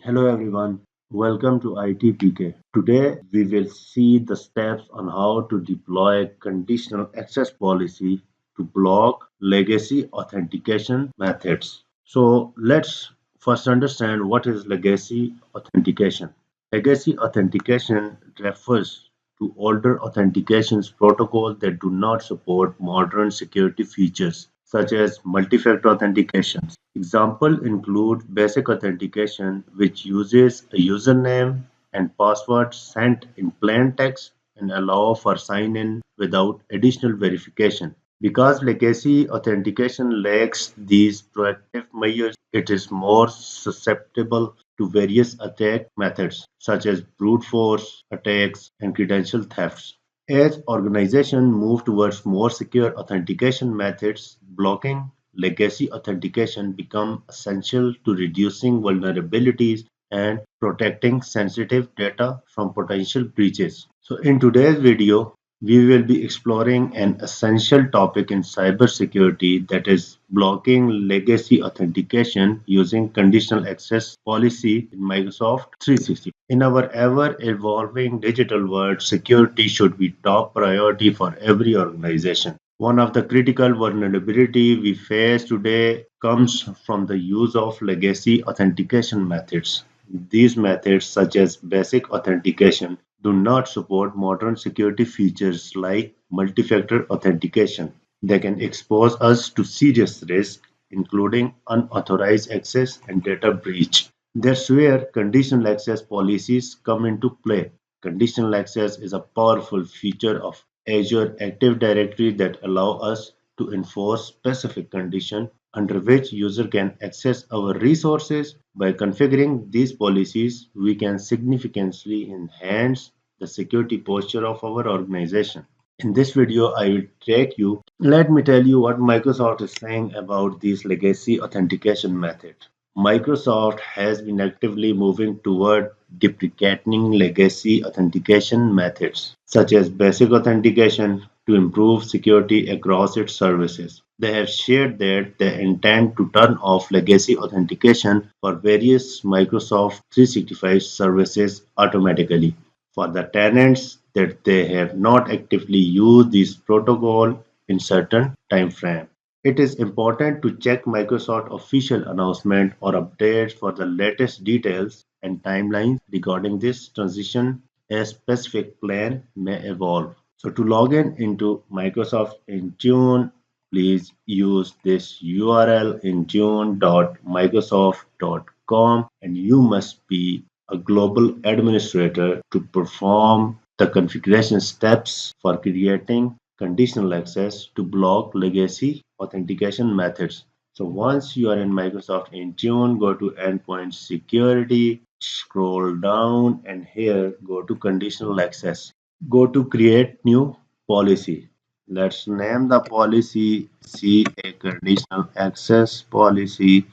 Hello everyone, welcome to ITPK. Today we will see the steps on how to deploy conditional access policy to block legacy authentication methods. So let's first understand what is legacy authentication. Legacy authentication refers to older authentications protocols that do not support modern security features such as multi-factor authentication. Examples include basic authentication, which uses a username and password sent in plain text and allow for sign-in without additional verification. Because legacy authentication lacks these proactive measures, it is more susceptible to various attack methods such as brute force attacks and credential thefts. As organizations move towards more secure authentication methods, blocking legacy authentication becomes essential to reducing vulnerabilities and protecting sensitive data from potential breaches. So in today's video, we will be exploring an essential topic in cybersecurity, that is blocking legacy authentication using conditional access policy in Microsoft 360. In our ever-evolving digital world, security should be top priority for every organization. One of the critical vulnerabilities we face today comes from the use of legacy authentication methods. These methods, such as basic authentication, do not support modern security features like multi-factor authentication. They can expose us to serious risks, including unauthorized access and data breach. That's where conditional access policies come into play. Conditional access is a powerful feature of Azure Active Directory that allow us to enforce specific conditions under which user can access our resources. By configuring these policies, we can significantly enhance the security posture of our organization. In this video, I will take you. Let me tell you what Microsoft is saying about these legacy authentication methods. Microsoft has been actively moving toward deprecating legacy authentication methods, such as basic authentication, to improve security across its services. They have shared that they intend to turn off legacy authentication for various Microsoft 365 services automatically. For the tenants that they have not actively used this protocol in certain time frame. It is important to check Microsoft official announcement or updates for the latest details and timelines regarding this transition, as specific plan may evolve. So to log in into Microsoft Intune, please use this URL intune.microsoft.com, and you must be a global administrator to perform the configuration steps for creating conditional access to block legacy authentication methods. So once you are in Microsoft Intune, go to Endpoint Security, scroll down, and here go to Conditional Access. Go to Create New Policy. Let's name the policy a Conditional Access Policy.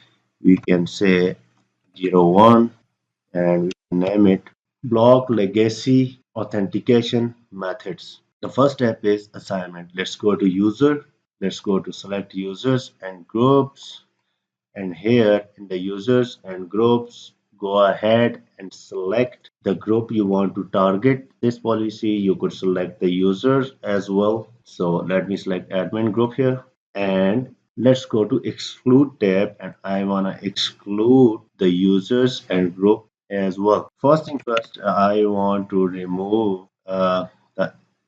We can say 01, and we can name it Block Legacy Authentication Methods. The first step is assignment. Let's go to user. Let's go to select users and groups. And here in the users and groups, go ahead and select the group you want to target this policy. You could select the users as well. So let me select admin group here, and let's go to exclude tab, and I want to exclude the users and group as well. First thing first, I want to remove the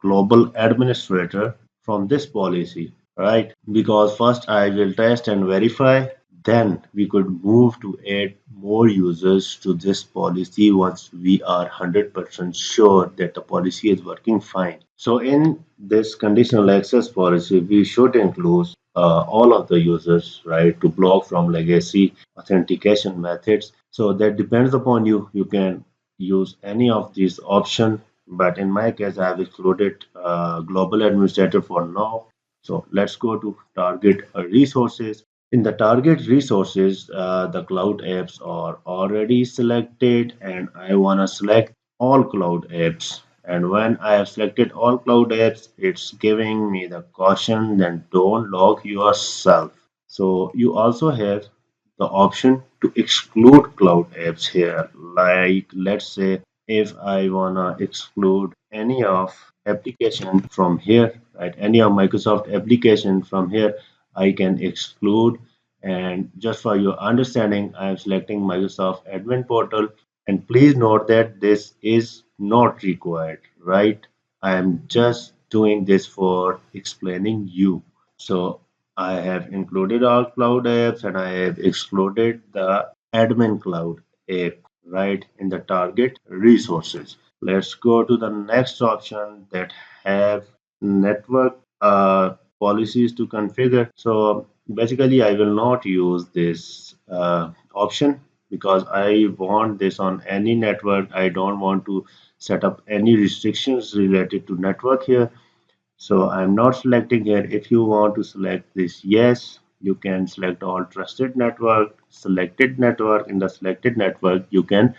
global administrator from this policy, right? Because first I will test and verify, then we could move to add more users to this policy once we are 100% sure that the policy is working fine. So in this conditional access policy, we should include all of the users, right, to block from legacy authentication methods. So that depends upon you. You can use any of these options, but in my case, I have excluded global administrator for now. So let's go to target resources. In the target resources, the cloud apps are already selected, and I want to select all cloud apps. And when I have selected all cloud apps, it's giving me the caution, then don't log yourself. So you also have the option to exclude cloud apps here, Like, let's say if I wanna exclude any of application from here, right? Any of Microsoft application from here, I can exclude. And just for your understanding, I am selecting Microsoft Admin Portal. And please note that this is not required, right? I am just doing this for explaining you. So I have included all cloud apps and I have excluded the admin cloud app right in the target resources. Let's go to the next option that have network policies to configure. So basically I will not use this option because I want this on any network. I don't want to set up any restrictions related to network here. So I'm not selecting here. If you want to select this yes, you can select all trusted network, selected network. In the selected network, you can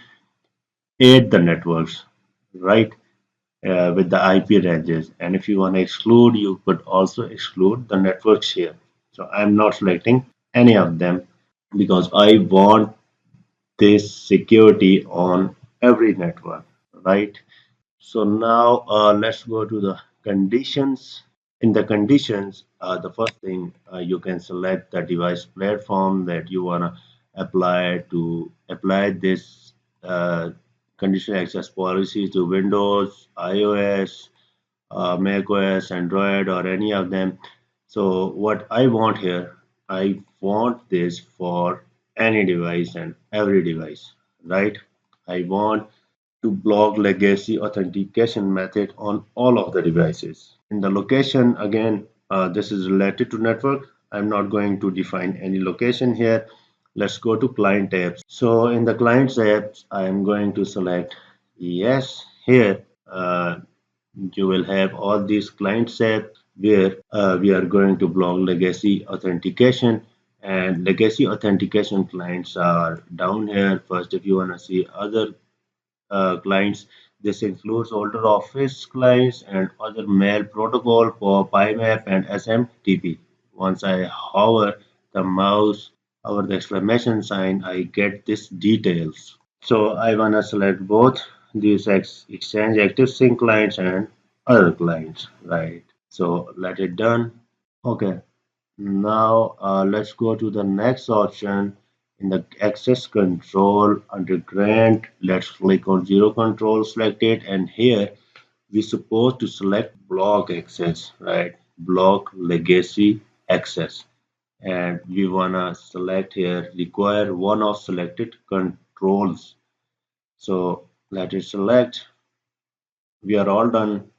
add the networks, right, with the IP ranges. And if you want to exclude, you could also exclude the networks here. So I'm not selecting any of them because I want this security on every network, right? So now let's go to the conditions. In the conditions, the first thing you can select the device platform that you want to apply this conditional access policy to Windows, iOS, macOS, Android, or any of them. So what I want here, I want this for any device and every device, right? I want to block legacy authentication method on all of the devices. In the location, again, this is related to network. I'm not going to define any location here. Let's go to client apps. So in the clients apps, I'm going to select yes here. You will have all these clients apps where we are going to block legacy authentication, and legacy authentication clients are down here. First, if you want to see other clients. This includes older Office clients and other mail protocol for PyMap and SMTP. Once I hover the mouse over the exclamation sign, I get these details. So I want to select both these Exchange Active Sync clients and other clients, right? So let it done. Okay, now let's go to the next option in the access control under grant. Let's click on zero control, select it, and here we supposed to select block access, right? Block legacy access, and we wanna select here require one of selected controls. So let it select. We are all done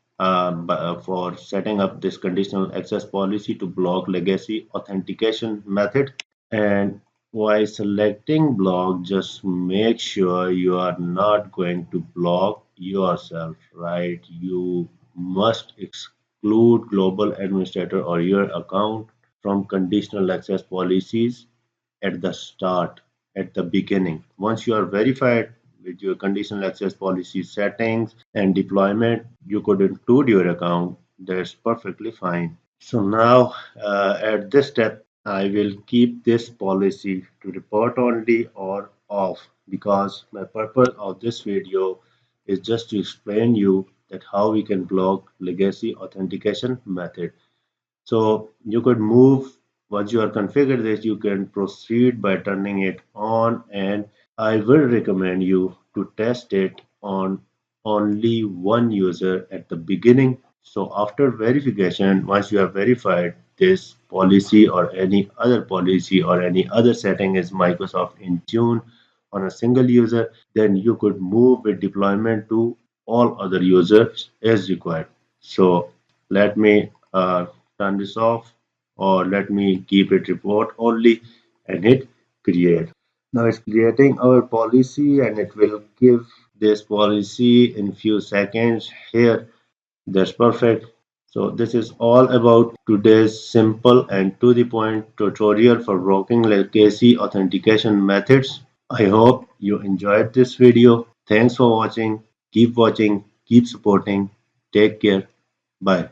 for setting up this conditional access policy to block legacy authentication method. And while selecting block, just make sure you are not going to block yourself, right? You must exclude global administrator or your account from conditional access policies at the start, at the beginning. Once you are verified with your conditional access policy settings and deployment, you could include your account. That's perfectly fine. So now at this step, I will keep this policy to report only or off because my purpose of this video is just to explain you that how we can block legacy authentication method. So you could move once you are configured this, you can proceed by turning it on, and I will recommend you to test it on only one user at the beginning. So after verification, once you have verified this policy or any other policy or any other setting is Microsoft Intune on a single user, then you could move with deployment to all other users as required. So let me turn this off, or let me keep it report only and hit create. Now it's creating our policy and it will give this policy in few seconds here. That's perfect. So this is all about today's simple and to the point tutorial for blocking legacy authentication methods. I hope you enjoyed this video. Thanks for watching. Keep watching, keep supporting. Take care. Bye.